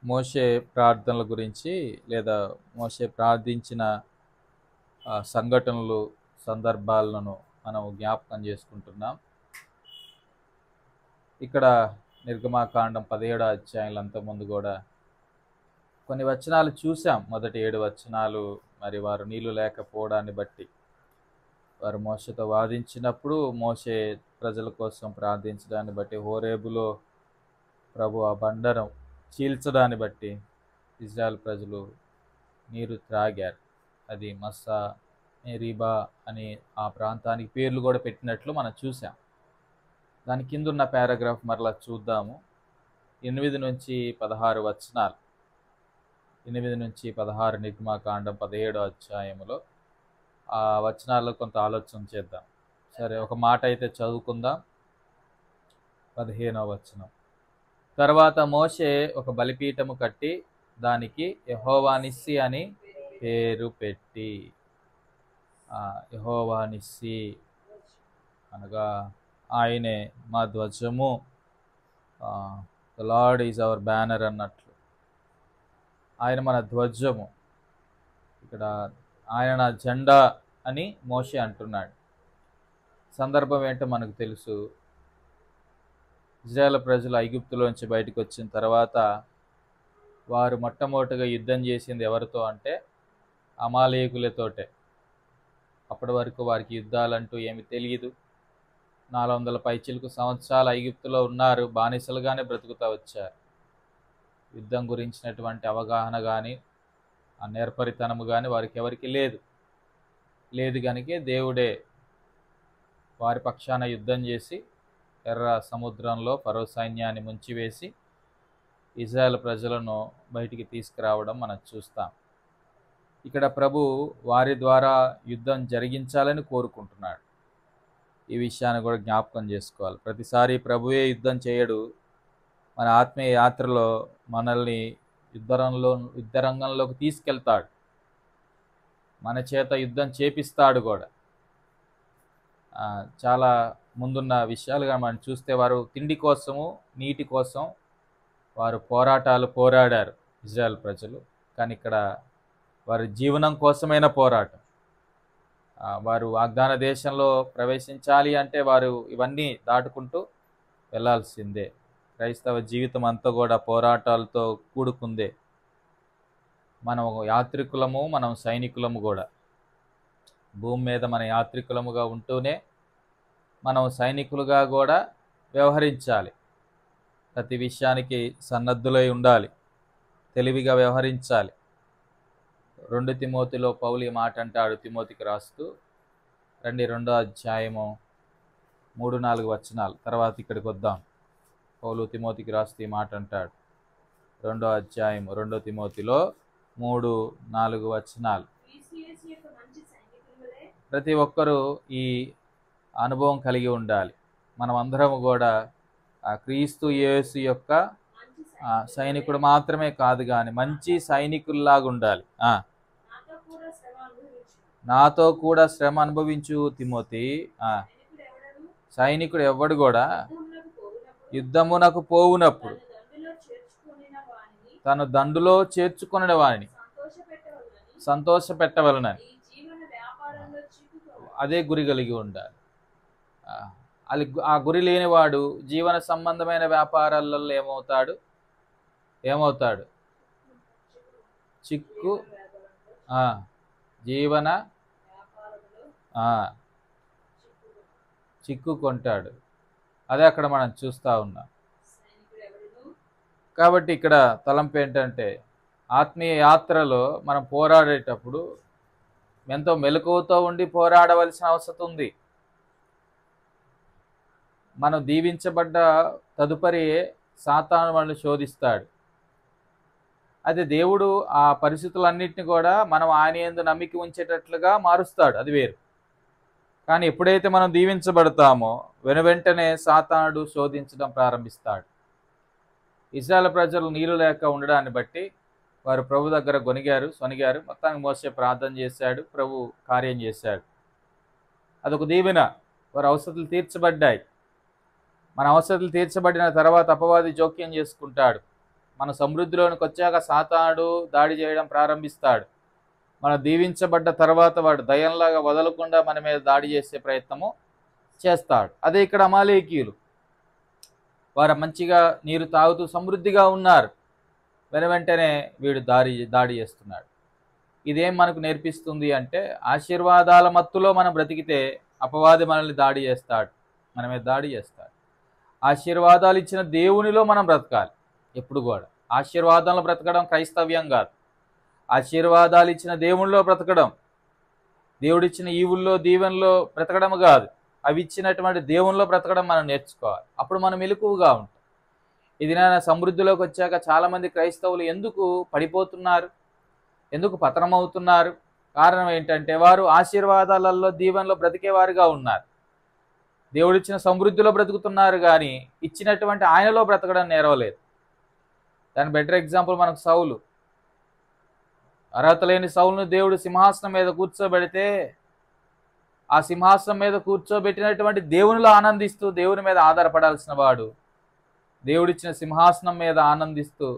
మోషే ప్రార్థనల గురించి లేదా మోషే ప్రార్థించిన సంఘటనలు సందర్భాలను మనం జ్ఞాపకం చేసుకుంటున్నాం. ఇక్కడ నిర్గమాకాండం 17వ అధ్యాయంలో అంతకుముందు కూడా కొన్ని వచనాలు చూసాం. మొదటి 7 వచనాలు మరి వారు నీళ్లు లేకపోవడాన్ని బట్టి వారు మోషేతో వాదించినప్పుడు మోషే ప్రజల కోసం ప్రార్థించడాన్ని బట్టి హోరేబులో ప్రభు ఆ బండను చీల్చడాన్ని బట్టి ఇజ్రాయెల్ ప్రజలు నీరు త్రాగారు. అది మస్సా మెరీబా అని ఆ ప్రాంతానికి పేర్లు కూడా పెట్టినట్లు మనం చూసాం. దాని కింద ఉన్న పారాగ్రాఫ్ మరలా చూద్దాము. 8 నుంచి 16 వచనాలు. 8 నుంచి 16 నిర్గమాకాండం 17వ అధ్యాయంలో ఆ వచనాల్లో కొంత ఆలోచన చేద్దాం. సరే, ఒక మాట అయితే చదువుకుందాం. 15వ వచనం. తర్వాత మోషే ఒక బలిపీఠము కట్టి దానికి యెహోవా నిస్సి అని పేరు పెట్టి, యెహోవా నిస్సి అనగా ఆయనే మా ధ్వజము, the Lord is our banner అన్నట్లు. ఆయన మన ధ్వజము, ఇక్కడ ఆయన నా జెండా అని మోషే అంటున్నాడు. సందర్భం ఏంటో మనకు తెలుసు. ఇజ్రాయేల్ ప్రజలు ఐగుప్తులోంచి బయటకు వచ్చిన తర్వాత వారు మొట్టమొదటిగా యుద్ధం చేసింది ఎవరితో అంటే అమాలేకులతోటే. అప్పటి వరకు వారికి యుద్ధాలంటూ ఏమి తెలియదు. 400 పైచిలకు సంవత్సరాలు ఐగుప్తులో ఉన్నారు, బానిసలుగానే బ్రతుకుతూ వచ్చారు. యుద్ధం గురించినటువంటి అవగాహన కానీ ఆ నేర్పరితనము కానీ వారికి ఎవరికి లేదు కనుక దేవుడే వారి పక్షాన యుద్ధం చేసి ఎర్ర సముద్రంలో ఫరో సైన్యాన్ని ముంచివేసి ఇజ్రాయెల్ ప్రజలను బయటికి తీసుకురావడం మనం చూస్తాం. ఇక్కడ ప్రభు వారి ద్వారా యుద్ధం జరిగించాలని కోరుకుంటున్నాడు. ఈ విషయాన్ని కూడా జ్ఞాపకం చేసుకోవాలి. ప్రతిసారి ప్రభువే యుద్ధం చేయడు. మన ఆత్మీయ యాత్రలో మనల్ని యుద్ధరంగంలోకి తీసుకెళ్తాడు. మన చేత యుద్ధం చేపిస్తాడు కూడా. చాలా ముందున్న విషయాలుగా మనం చూస్తే వారు తిండి కోసము, నీటి కోసం వారు పోరాడారు ఇజ్రాయెల్ ప్రజలు. కానీ ఇక్కడ వారి జీవనం కోసమైన పోరాటం. వారు వాగ్దాన దేశంలో ప్రవేశించాలి అంటే వారు ఇవన్నీ దాటుకుంటూ వెళ్ళాల్సిందే. క్రైస్తవ జీవితం అంతా కూడా పోరాటాలతో కూడుకుందే. మనం యాత్రికులము, మనం సైనికులము కూడా. భూమి మీద మన యాత్రికులముగా ఉంటూనే మనం సైనికులుగా కూడా వ్యవహరించాలి. ప్రతి విషయానికి సన్నద్ధులై ఉండాలి, తెలివిగా వ్యవహరించాలి. 2 తిమోతిలో పౌలు ఈ మాట అంటాడు తిమోతికి రాస్తూ. 2వ అధ్యాయము 3-4 వచనాలు తర్వాత ఇక్కడికి వద్దాం. పౌలు తిమోతికి రాస్తూ ఈ మాట అంటాడు. 2వ అధ్యాయం 2 తిమోతిలో 3-4 వచనాలు. ప్రతి ఒక్కరూ ఈ అనుభవం కలిగి ఉండాలి. మనం అందరం కూడా క్రీస్తు యేసు యొక్క సైనికుడు మాత్రమే కాదు కానీ మంచి సైనికుల్లాగా ఉండాలి. నాతో కూడా శ్రమ అనుభవించు తిమోతి. సైనికుడు ఎవడు కూడా యుద్ధమునకు పోవునప్పుడు తను దండులో చేర్చుకునే వాడిని సంతోషపెట్టవలనని అదే గురి కలిగి ఉండాలి. ఆ గురి లేనివాడు జీవన సంబంధమైన వ్యాపారాలలో ఏమవుతాడు? చిక్కుకుంటాడు. అదే అక్కడ మనం చూస్తూ ఉన్నాం. కాబట్టి ఇక్కడ తలంపు ఏంటంటే ఆత్మీయ యాత్రలో మనం పోరాడేటప్పుడు ఎంతో మెలకువతో ఉండి పోరాడవలసిన అవసరం ఉంది. మనం దీవించబడ్డ తదుపరి సాతాను మనల్ని శోధిస్తాడు. అయితే దేవుడు ఆ పరిస్థితులన్నింటినీ కూడా మనం ఆయన యందు నమ్మిక ఉంచేటట్లుగా మారుస్తాడు, అది వేరు. కానీ ఎప్పుడైతే మనం దీవించబడతామో వెనువెంటనే సాతానుడు శోధించడం ప్రారంభిస్తాడు. ఇశ్రాయేలు ప్రజలు నీరు లేక ఉండడాన్ని బట్టి వారు ప్రభు దగ్గర సొనిగారు. మొత్తానికి మోసే ప్రార్థన చేశాడు, ప్రభు కార్యం చేశాడు. అదొక దీవెన. వారి అవసరాలు తీర్చబడ్డాయి. మన అవసరాలు తీర్చబడిన తర్వాత అపవాది జోక్యం చేసుకుంటాడు. మన సమృద్ధిలోనికి వచ్చాక సాతానుడు దాడి చేయడం ప్రారంభిస్తాడు. మనం దీవించబడ్డ తర్వాత వాడు దయంలాగా వదలకుండా మన మీద దాడి చేసే ప్రయత్నము చేస్తాడు. అదే ఇక్కడ అమాలేకీయులు, వారు మంచిగా నీరు తాగుతూ సమృద్ధిగా ఉన్నారు, వెంటనే వీడు దాడి చేస్తున్నాడు. ఇదేం మనకు నేర్పిస్తుంది అంటే, ఆశీర్వాదాల మత్తులో మనం బ్రతికితే అపవాది మనల్ని దాడి చేస్తాడు, మన మీద దాడి చేస్తాడు. ఆశీర్వాదాలు ఇచ్చిన దేవునిలో మనం బ్రతకాలి ఎప్పుడు కూడా. ఆశీర్వాదాలను బ్రతకడం క్రైస్తవ్యం కాదు. ఆశీర్వాదాలు ఇచ్చిన దేవునిలో బ్రతకడం, దేవుడిచ్చిన ఈవుల్లో దీవెనలో బ్రతకడం కాదు, అవి ఇచ్చినటువంటి దేవునిలో బ్రతకడం మనం నేర్చుకోవాలి. అప్పుడు మనం మెలకువగా ఉంటాం. ఇది నా సమృద్ధిలోకి వచ్చాక చాలామంది క్రైస్తవులు ఎందుకు పడిపోతున్నారు, ఎందుకు పతనమవుతున్నారు? కారణం ఏంటంటే, వారు ఆశీర్వాదాలలో దీవెనలో బ్రతికేవారుగా ఉన్నారు, దేవుడిచ్చిన సమృద్ధిలో బ్రతుకుతున్నారు, కానీ ఇచ్చినటువంటి ఆయనలో బ్రతకడం నేర్వలేదు. దాని బెటర్ ఎగ్జాంపుల్ మనకు సౌలు. అర్హత లేని సౌలును దేవుడు సింహాసనం మీద కూర్చోబెడితే, ఆ సింహాసనం మీద కూర్చోబెట్టినటువంటి దేవునిలో ఆనందిస్తూ, దేవుని మీద ఆధారపడాల్సిన వాడు దేవుడిచ్చిన సింహాసనం మీద ఆనందిస్తూ,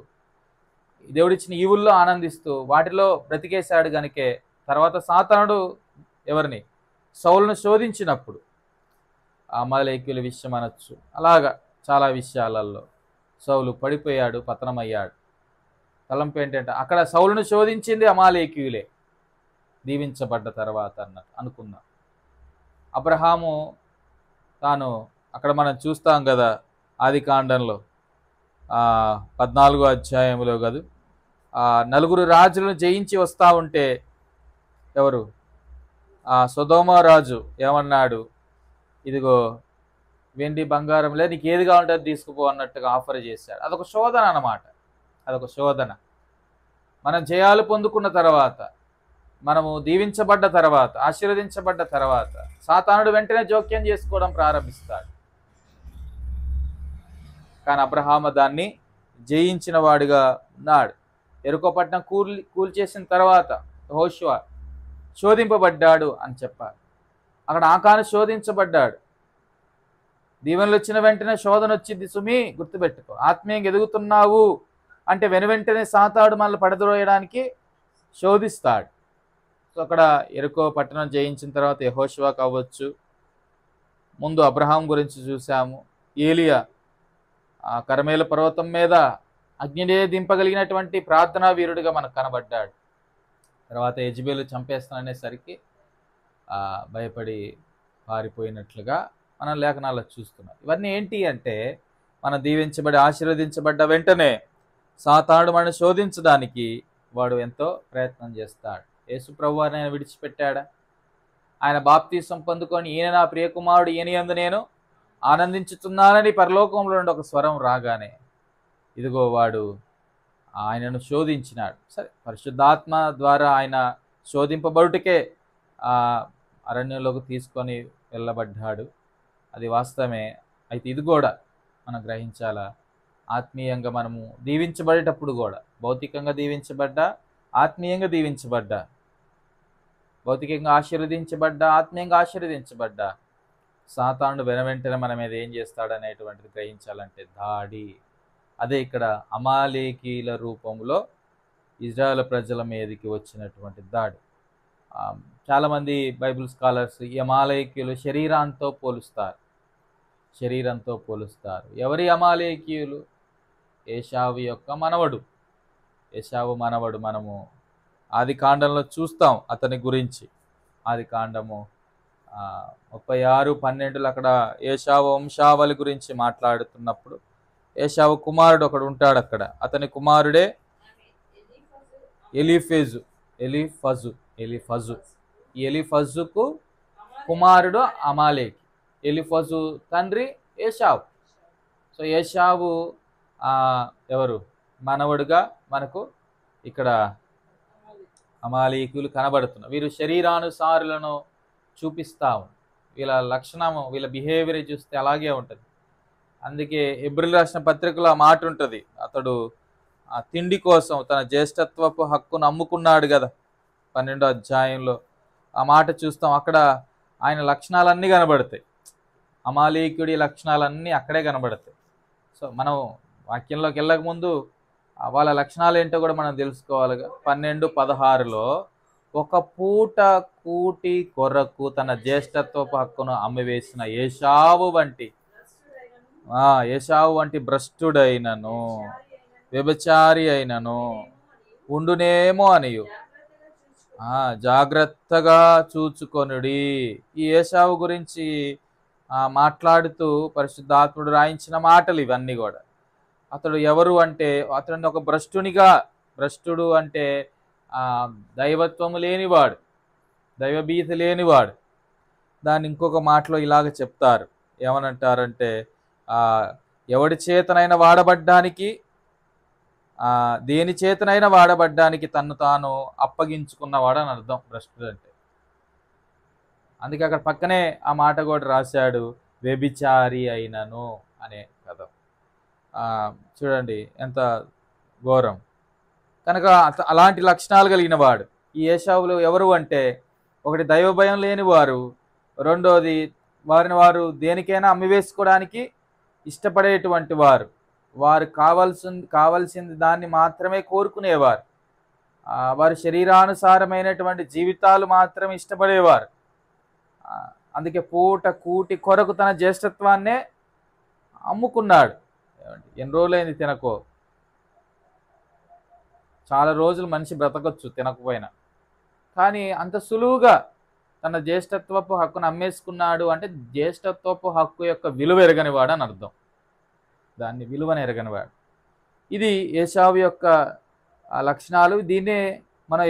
దేవుడిచ్చిన ఈవుల్లో ఆనందిస్తూ వాటిలో బ్రతికేశాడు గనుకే తర్వాత సాతానుడు ఎవరిని, సౌలును శోధించినప్పుడు, అమాలేకీయుల విషయం అనొచ్చు, అలాగా చాలా విషయాలలో సౌలు పడిపోయాడు, పతనమయ్యాడు. తలంపు ఏంటంటే, అక్కడ సౌలును శోధించింది అమాలేకీయులే దీవించబడ్డ తర్వాత అన్నట్టు అనుకుందాం. అబ్రహాము తాను అక్కడ మనం చూస్తాం కదా, ఆదికాండంలో 14వ అధ్యాయంలో కాదు, 4 రాజులను జయించి వస్తూ ఉంటే ఎవరు, సొదొమ రాజు ఏమన్నాడు, ఇదిగో వెండి బంగారంలే, నీకు ఏది కావాలంటే అది తీసుకుపో అన్నట్టుగా ఆఫర్ చేశాడు. అదొక శోధన అన్నమాట, అదొక శోధన. మనం జయాలు పొందుకున్న తర్వాత, మనము దీవించబడ్డ తర్వాత, ఆశీర్వదించబడ్డ తర్వాత సాతానుడు వెంటనే జోక్యం చేసుకోవడం ప్రారంభిస్తాడు. కానీ అబ్రహాము దాన్ని జయించిన వాడిగా ఉన్నాడు. యెరికో పట్టణం కూల్చేసిన తర్వాత యెహోషువ శోధింపబడ్డాడు అని చెప్పాలి. అక్కడ ఆకాను శోధించబడ్డాడు. దీవెనలు వచ్చిన వెంటనే శోధన వచ్చింది సుమి, గుర్తుపెట్టుకో. ఆత్మీయంగా ఎదుగుతున్నావు అంటే వెనువెంటనే సాతానుడు మనల్ని పడద్రోయడానికి శోధిస్తాడు. సో అక్కడ యెరికో పట్టణం జయించిన తర్వాత యెహోషువ కావచ్చు, ముందు అబ్రహాం గురించి చూసాము. ఏలియా కర్మేలు పర్వతం మీద అగ్నినే దింపగలిగినటువంటి ప్రార్థనా వీరుడిగా మనకు కనబడ్డాడు. తర్వాత యెజెబెలు చంపేస్తాననేసరికి భయపడి పారిపోయినట్లుగా మనం లేఖనాల్లో చూస్తున్నాం. ఇవన్నీ ఏంటి అంటే, మనం దీవించబడి ఆశీర్వదించబడ్డ వెంటనే సాతానుడు మనల్ని శోధించడానికి వాడు ఎంతో ప్రయత్నం చేస్తాడు. యేసు ప్రభువారిని ఆయన విడిచిపెట్టాడా? ఆయన బాప్తీసం పొందుకొని, ఈయన నా ప్రియకుమారుడు, ఈయన యందు నేను ఆనందించుతున్నానని పరలోకంలో నుండి ఒక స్వరం రాగానే, ఇదిగో వాడు ఆయనను శోధించినాడు. సరే, పరిశుద్ధాత్మ ద్వారా ఆయన శోధింపబడుటకే అరణ్యంలోకి తీసుకొని వెళ్ళబడ్డాడు, అది వాస్తవమే. అయితే ఇది కూడా మనం గ్రహించాలా, ఆత్మీయంగా మనము దీవించబడేటప్పుడు కూడా, భౌతికంగా దీవించబడ్డా, ఆత్మీయంగా దీవించబడ్డా, భౌతికంగా ఆశీర్వదించబడ్డా, ఆత్మీయంగా ఆశీర్వదించబడ్డా, సాతానుడు వెంటనే మన మీద ఏం చేస్తాడనేటువంటిది గ్రహించాలంటే దాడి. అదే ఇక్కడ అమాలేకీల రూపంలో ఇజ్రాయేల్ ప్రజల మీదకి వచ్చినటువంటి దాడి. చాలామంది బైబిల్ స్కాలర్స్ ఈ అమాలేకీయులు శరీరంతో పోలుస్తారు. ఎవరి అమాలేకీయులు? ఏశావు యొక్క మనవడు. ఏశావు మనవడు. మనము ఆది కాండంలో చూస్తాం అతని గురించి. ఆది కాండము 36:12 అక్కడ ఏశావు వంశావళి గురించి మాట్లాడుతున్నప్పుడు, ఏశావు కుమారుడు ఒకడు ఉంటాడు అక్కడ, అతని కుమారుడే ఎలీఫజు. ఈ ఎలీఫజుకు కుమారుడు అమాలేకి. ఎలీఫజు తండ్రి ఏశావు. సో ఏశావు ఎవరు మనవడుగా మనకు ఇక్కడ అమాలేకీయులు కనబడుతున్నారు. వీరు శరీరానుసారులను చూపిస్తాము. వీళ్ళ లక్షణము, వీళ్ళ బిహేవియర్ చూస్తే అలాగే ఉంటుంది. అందుకే హెబ్రీయులకు రాసిన పత్రికలో ఆ మాట ఉంటుంది, అతడు ఆ తిండి కోసం తన జ్యేష్ఠత్వపు హక్కును అమ్ముకున్నాడు కదా, 12వ అధ్యాయంలో ఆ మాట చూస్తాం. అక్కడ ఆయన లక్షణాలన్నీ కనబడతాయి, అమాలేకీయుడి లక్షణాలన్నీ అక్కడే కనబడతాయి. సో మనం వాక్యంలోకి వెళ్ళక ముందు వాళ్ళ లక్షణాలు ఏంటో కూడా మనం తెలుసుకోవాలిగా. 12:16లో ఒక పూట కూటి కొరకు తన జ్యేష్ఠత్వపు హక్కును అమ్మివేసిన ఏశావు వంటి భ్రష్టుడైనను వ్యభిచారి అయినను ఉండునేమో అనియు జాగ్రత్తగా చూచుకొనుడి. ఈ ఏశావు గురించి మాట్లాడుతూ పరిశుద్ధాత్ముడు రాయించిన మాటలు ఇవన్నీ కూడా. అతడు ఎవరు అంటే అతడిని ఒక భ్రష్టుడు అంటే దైవత్వము లేనివాడు, దైవభీతి లేనివాడు. దాన్ని ఇంకొక మాటలో ఇలాగ చెప్తారు, ఏమనంటారంటే ఎవడి చేతనైనా వాడబడ్డానికి దేని చేతనైనా వాడబడ్డానికి తన్ను తాను అప్పగించుకున్నవాడు అని అర్థం భ్రష్టుడు అంటే. అందుకే అక్కడ పక్కనే ఆ మాట కూడా రాశాడు, వ్యభిచారి అయినను అనే పదం. చూడండి ఎంత ఘోరం. కనుక అలాంటి లక్షణాలు కలిగిన వాడు ఈ ఏశావులు ఎవరు అంటే, ఒకటి దైవ భయం లేని వారు, రెండోది వారు దేనికైనా అమ్మివేసుకోవడానికి ఇష్టపడేటువంటి వారు, వారు కావాల్సింది దాన్ని మాత్రమే కోరుకునేవారు, వారి శరీరానుసారమైనటువంటి జీవితాలు మాత్రమే ఇష్టపడేవారు. అందుకే పూట కూటి కొరకు తన జ్యేష్ఠత్వాన్నే అమ్ముకున్నాడు. ఎన్ని రోజులైంది తినకో, చాలా రోజులు మనిషి బ్రతకొచ్చు తినకపోయినా, కానీ అంత సులువుగా తన జ్యేష్ఠత్వపు హక్కును అమ్మేసుకున్నాడు అంటే జ్యేష్ఠత్వపు హక్కు యొక్క విలువ ఎరగనివాడు అని అర్థం. దాన్ని విలువను ఎరగనివాడు. ఇది ఏశావు యొక్క లక్షణాలు. దీన్నే మన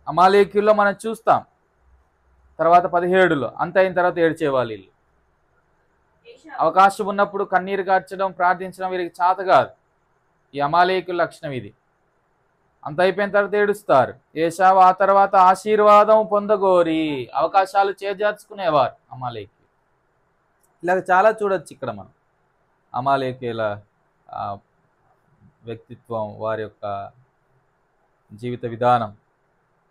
అమాలేకీయుల్లో మనం చూస్తాం. తర్వాత 17లో అంత అయిన తర్వాత ఏడ్చేవాళ్ళు వీళ్ళు. అవకాశం ఉన్నప్పుడు కన్నీరు కార్చడం, ప్రార్థించడం వీరికి చేత కాదు. ఈ అమాలేకీయుల లక్షణం ఇది. అంత అయిపోయిన తర్వాత ఏడుస్తారు. ఏశావు ఆ తర్వాత ఆశీర్వాదం పొందగోరి అవకాశాలు చేజార్చుకునేవారు అమాలేకీయులు. ఇలాగ చాలా చూడొచ్చు ఇక్కడ మనం అమాలేకీయుల వ్యక్తిత్వం, వారి యొక్క జీవిత విధానం.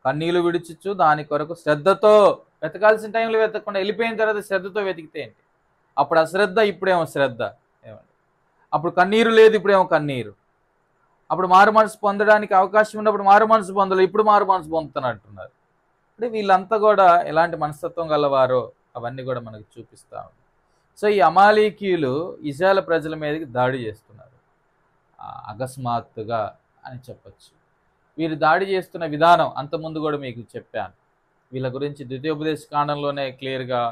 కన్నీళ్లు విడిచిచ్చు దాని కొరకు శ్రద్ధతో వెతకాల్సిన టైంలో వెతకకుండా వెళ్ళిపోయిన తర్వాత శ్రద్ధతో వెతికితే ఏంటి? అప్పుడు అశ్రద్ధ, ఇప్పుడేమో శ్రద్ధ. ఏమండి, అప్పుడు కన్నీరు లేదు, ఇప్పుడేమో కన్నీరు. అప్పుడు మారు మనసు పొందడానికి అవకాశం ఉన్నప్పుడు మారు మనసు పొందలేదు, ఇప్పుడు మారు మనసు పొందుతున్నట్టున్నారు. అంటే వీళ్ళంతా కూడా ఎలాంటి మనస్తత్వం గలవారో అవన్నీ కూడా మనకు చూపిస్తూ ఉంది. సో ఈ అమాలేకీయులు ఇశ్రాయేలు ప్రజల మీదకి దాడి చేస్తున్నారు అకస్మాత్తుగా అని చెప్పచ్చు. వీరు దాడి చేస్తున్న విధానం అంతకుముందు కూడా మీకు చెప్పాను. వీళ్ళ గురించి ద్వితీయోపదేశ కాండంలోనే క్లియర్గా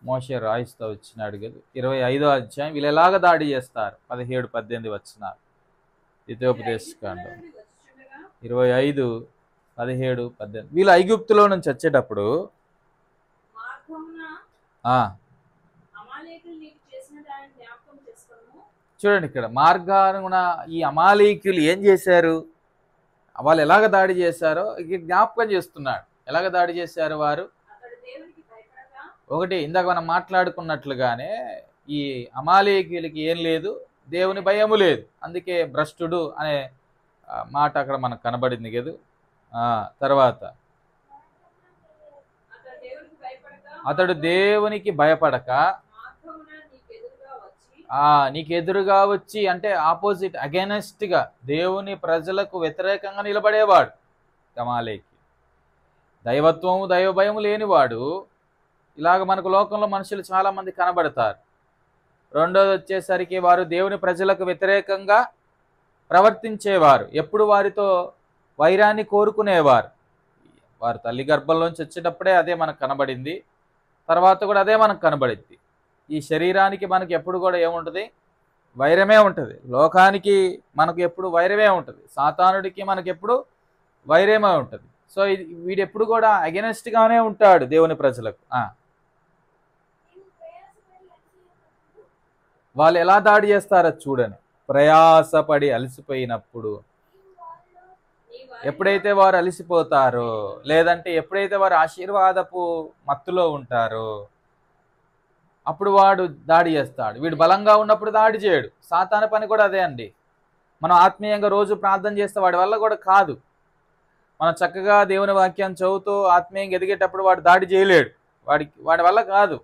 మోషే రాయిస్తూ వచ్చినాడు కదా. 25వ అధ్యాయం వీళ్ళు ఎలాగ దాడి చేస్తారు 17-18 వచనాలు. ద్వితీయోపదేశ కాండం 25:17-18. వీళ్ళు ఐగుప్తులో నుంచి వచ్చేటప్పుడు చూడండి, ఇక్కడ మార్గాన ఈ అమాలేకీయులు ఏం చేశారు, వాళ్ళు ఎలాగ దాడి చేశారో జ్ఞాపకం చేస్తున్నాడు. ఎలాగ దాడి చేశారు వారు? ఒకటి, ఇందాక మనం మాట్లాడుకున్నట్లుగానే ఈ అమాలేకీయులకి ఏం లేదు, దేవుని భయము లేదు. అందుకే భ్రష్టుడు అనే మాట అక్కడ మనకు కనబడింది కదా. తర్వాత అతడు దేవునికి భయపడక నీకు ఎదురుగా వచ్చి, అంటే ఆపోజిట్, అగైనెస్ట్గా దేవుని ప్రజలకు వ్యతిరేకంగా నిలబడేవాడు అమాలేకీ. దైవత్వము దైవ భయము లేనివాడు. ఇలాగ మనకు లోకంలో మనుషులు చాలామంది కనబడతారు. రెండోది వచ్చేసరికి వారు దేవుని ప్రజలకు వ్యతిరేకంగా ప్రవర్తించేవారు, ఎప్పుడు వారితో వైరాన్ని కోరుకునేవారు. వారు తల్లి గర్భంలోంచి వచ్చేటప్పుడే అదే మనకు కనబడింది, తర్వాత కూడా అదే మనకు కనబడింది. ఈ శరీరానికి మనకి ఎప్పుడు కూడా ఏముంటుంది? వైరమే ఉంటుంది. లోకానికి మనకు ఎప్పుడు వైరమే ఉంటుంది. సాతానుడికి మనకి ఎప్పుడు వైరమే ఉంటుంది. సో వీడెప్పుడు కూడా అగెనెస్ట్గానే ఉంటాడు దేవుని ప్రజలకు. వాళ్ళు ఎలా దాడి చేస్తారో చూడండి. ప్రయాసపడి అలసిపోయినప్పుడు, ఎప్పుడైతే వారు అలసిపోతారో, లేదంటే ఎప్పుడైతే వారు ఆశీర్వాదపు మత్తులో ఉంటారో అప్పుడు వాడు దాడి చేస్తాడు. వీడు బలంగా ఉన్నప్పుడు దాడి చేయడు. సాతాను పని కూడా అదే అండి. మనం ఆత్మీయంగా రోజు ప్రార్థన చేస్తే వాడి వల్ల కూడా కాదు. మనం చక్కగా దేవుని వాక్యాన్ని చదువుతూ ఆత్మీయంగా ఎదిగేటప్పుడు వాడు దాడి చేయలేడు. వాడి వల్ల కాదు.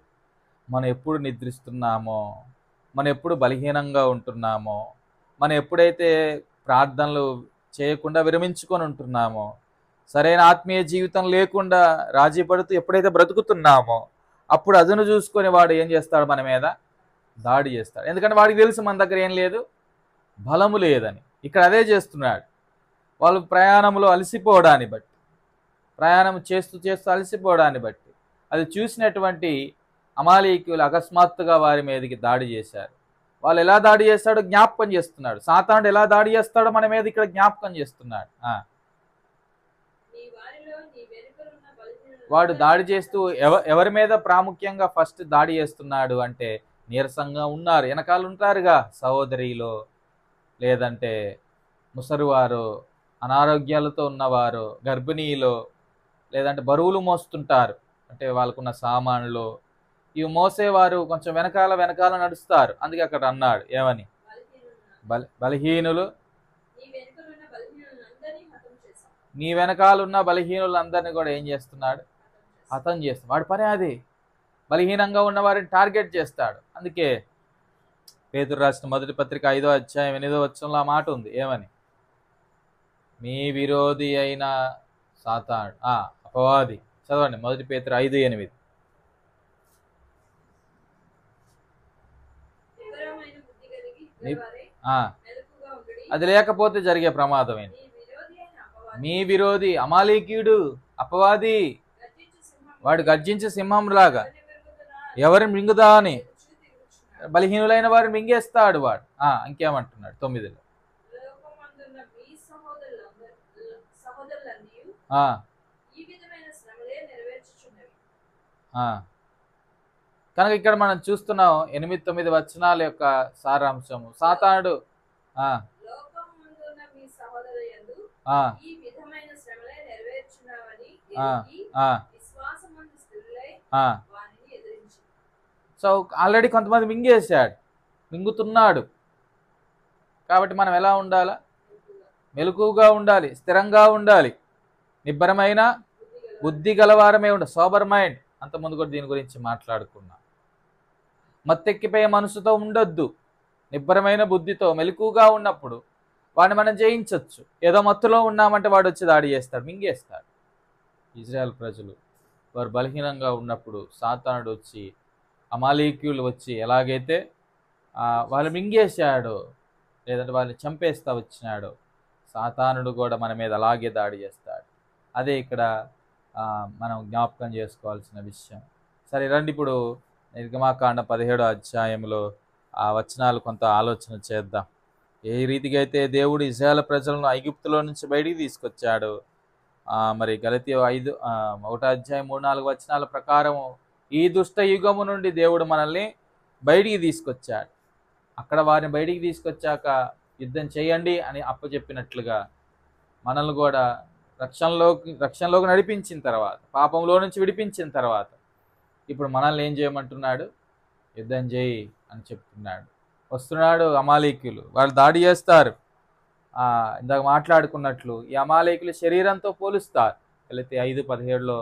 మనం ఎప్పుడు నిద్రిస్తున్నామో, మనం ఎప్పుడు బలహీనంగా ఉంటున్నామో, మనం ఎప్పుడైతే ప్రార్థనలు చేయకుండా విరమించుకొని ఉంటున్నామో, సరైన ఆత్మీయ జీవితం లేకుండా రాజీ పడుతూ ఎప్పుడైతే బ్రతుకుతున్నామో, అప్పుడు అదును చూసుకొని వాడు ఏం చేస్తాడు? మన మీద దాడి చేస్తాడు. ఎందుకంటే వాడికి తెలుసు మన దగ్గర ఏం లేదు, బలము లేదని. ఇక్కడ అదే చేస్తున్నాడు. వాళ్ళు ప్రయాణంలో అలసిపోవడాన్ని బట్టి, ప్రయాణం చేస్తూ చేస్తూ అలసిపోవడాన్ని బట్టి అది చూసినటువంటి అమాలేకీయులు అకస్మాత్తుగా వారి మీదకి దాడి చేశారు. వాళ్ళు ఎలా దాడి చేస్తాడో జ్ఞాపకం చేస్తున్నాడు. సాతానుడు ఎలా దాడి చేస్తాడో మన మీద ఇక్కడ జ్ఞాపకం చేస్తున్నాడు. వాడు దాడి చేస్తూ ఎవరి మీద ప్రాముఖ్యంగా ఫస్ట్ దాడి చేస్తున్నాడు అంటే, నీరసంగా ఉన్నారు, వెనకాల ఉంటారుగా సహోదరిలో, లేదంటే ముసలివారు, అనారోగ్యాలతో ఉన్నవారు, గర్భిణీలో, లేదంటే బరువులు మోస్తుంటారు, అంటే వాళ్ళకున్న సామాన్లు ఇవి మోసేవారు కొంచెం వెనకాల నడుస్తారు. అందుకే అక్కడ అన్నాడు ఏమని? బలహీనులు, నీ వెనకాలన్న బలహీనులందరినీ కూడా ఏం చేస్తున్నాడు? హతం చేస్తాడు. వాడి పని అది. బలహీనంగా ఉన్న వారిని టార్గెట్ చేస్తాడు. అందుకే పేతురు రాసిన మొదటి పత్రిక 5వ అధ్యాయం 8వ వచనంలో ఆ మాట ఉంది. ఏమని? మీ విరోధి అయిన సాతానుడు, అపవాది. చదవండి, మొదటి పేతురు 5:8. అది లేకపోతే జరిగే ప్రమాదం ఏంటి? మీ విరోధి అమాలేకీయుడు, అపవాది, వాడు గర్జించే సింహంలాగా ఎవరిని మింగుదా అని బలహీనులైన వారిని మింగేస్తాడు వాడు. ఇంకేమంటున్నాడు 9లో? కనుక ఇక్కడ మనం చూస్తున్నాం 8-9 వచనాల యొక్క సారాంశము. సాతానుడు సో ఆల్రెడీ కొంతమంది మింగేశాడు, మింగుతున్నాడు. కాబట్టి మనం ఎలా ఉండాలా? మెలకువగా ఉండాలి, స్థిరంగా ఉండాలి, నిబ్బరమైన బుద్ధి గలవారమే ఉండాలి. Sober mind. అంతకుముందు కూడా దీని గురించి మాట్లాడుకున్నాం. మత్తెక్కిపోయే మనసుతో ఉండొద్దు. నిబ్బరమైన బుద్ధితో మెలకువగా ఉన్నప్పుడు వాడిని మనం జయించవచ్చు. ఏదో మత్తులో ఉన్నామంటే వాడు వచ్చి దాడి చేస్తాడు, మింగేస్తాడు. ఇజ్రాయెల్ ప్రజలు వారు బలహీనంగా ఉన్నప్పుడు సాతానుడు వచ్చి, అమాలేకీయులు వచ్చి ఎలాగైతే వాళ్ళు మింగేశాడో, లేదంటే వాళ్ళని చంపేస్తా వచ్చినాడో, సాతానుడు కూడా మన మీద అలాగే దాడి చేస్తాడు. అదే ఇక్కడ మనం జ్ఞాపకం చేసుకోవాల్సిన విషయం. సరే రండి, ఇప్పుడు నిర్గమాకాండం 17వ అధ్యాయంలో ఆ వచనాలు కొంత ఆలోచన చేద్దాం. ఏ రీతిగా అయితే దేవుడు ఇశ్రాయేలు ప్రజలను ఐగుప్తులో నుంచి బయటికి తీసుకొచ్చాడు, మరి గలతీ 1వ అధ్యాయం 3-4 వచనాల ప్రకారం ఈ దుష్ట యుగము నుండి దేవుడు మనల్ని బయటికి తీసుకొచ్చాడు. అక్కడ వారిని బయటికి తీసుకొచ్చాక యుద్ధం చేయండి అని అప్పచెప్పినట్లుగా మనల్ని కూడా రక్షణలోకి నడిపించిన తర్వాత, పాపంలో నుంచి విడిపించిన తర్వాత ఇప్పుడు మనల్ని ఏం చేయమంటున్నాడు? యుద్ధం చేయి అని చెప్తున్నాడు. వస్తున్నాడు అమాలేకీయులు, వాళ్ళు దాడి చేస్తారు. ఇందాక మాట్లాడుకున్నట్లు ఈ అమాలేకీయులు శరీరంతో పోలుస్తారు. గలతీ 5:17లో